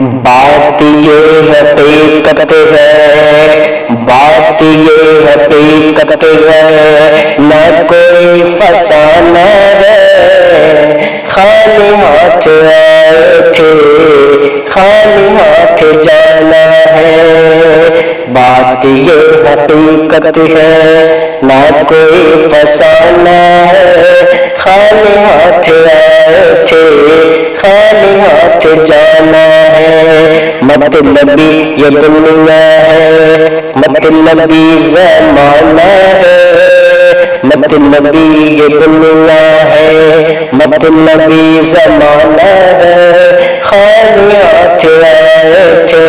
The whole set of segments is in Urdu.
بات یہ حقیقت ہے، بات یہ حقیقت ہے، نہ کوئی فسانہ ہے، خالی ہاتھ آئے تھے، خالی ہاتھ جانا ہے۔ بات یہ حقیقت ہے، نہ کوئی فسانہ ہے، خالی ہاتھ آئے تھے، خالی ہاتھ جانا ہے۔ مطلبی یہ دنیا ہے، مطلبی زمانہ ہے، مطلبی یہ دنیا ہے، مطلبی زمانہ ہے، خالی ہاتھ آئے تھے،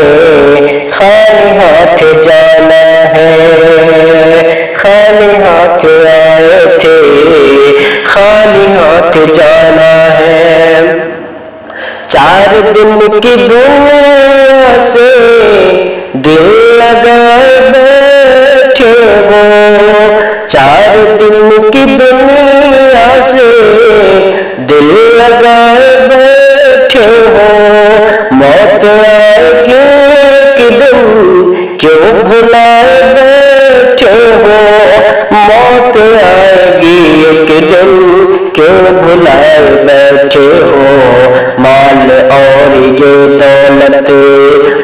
خالی ہاتھ جانا ہے، خالی ہاتھ آئے تھے، خالی ہاتھ جانا ہے۔ 4 دن کی دنیا سے دل لگائے بیٹھے ہو، 4 دن کی دنیا سے دل لگائے بیٹھے ہو، موت آئے گی ایک دن کیوں بھلائے بیٹھے ہو، موت آئے گی ایک دن کیوں بھلائے بیٹھے ہو۔ مال اور یہ دولت،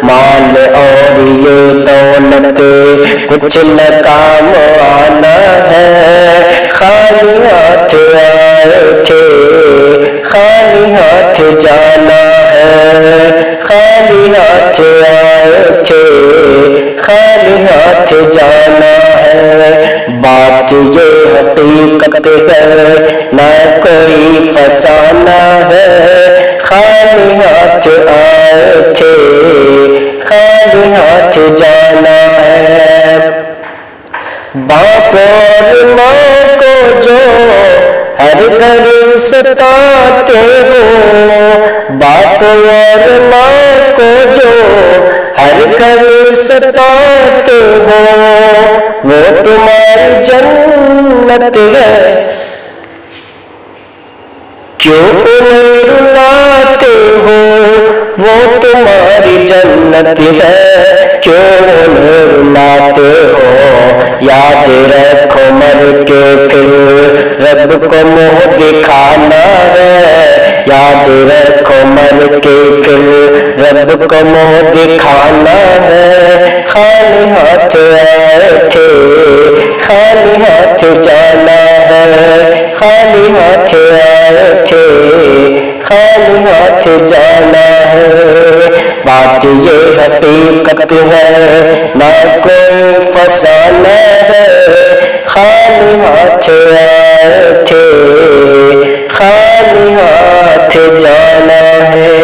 مال اور یہ دولت کچھ نہ کام آنا ہے، خالی ہاتھ آئے تھے، خالی ہاتھ جانا ہے، خالی ہاتھ آئے تھے، خالی ہاتھ جانا ہے۔ بات یہ حقیقت ہے، نہ کوئی فسانہ ہے، خالی ہاتھ آئے تھے، خالی ہاتھ جانا ہے۔ باپ اور ماں کو جو ہر گھڑی ستاتے ہو، باپ اور ماں کو جو ہر گھڑی ستاتے ہو، وہ تمہاری جنت ہے، کیوں انہیں رلاتے ہو، وہ تمہاری جنت ہے، کیوں انہیں رلاتے ہو۔ یاد رکھو مر کے پھر رب کو منہ دکھانا ہے، یاد رکھو مر کے پھر رب کو منہ دکھانا ہے، خالی ہاتھ آئے تھے، خالی ہاتھ جانا ہے، خالی ہاتھ آئے تھے، خالی ہاتھ جانا ہے۔ بات یہ حقیقت ہے، نہ کوئی فسانہ ہے، خالی ہاتھ آئے تھے، خالی ہاتھ جانا ہے۔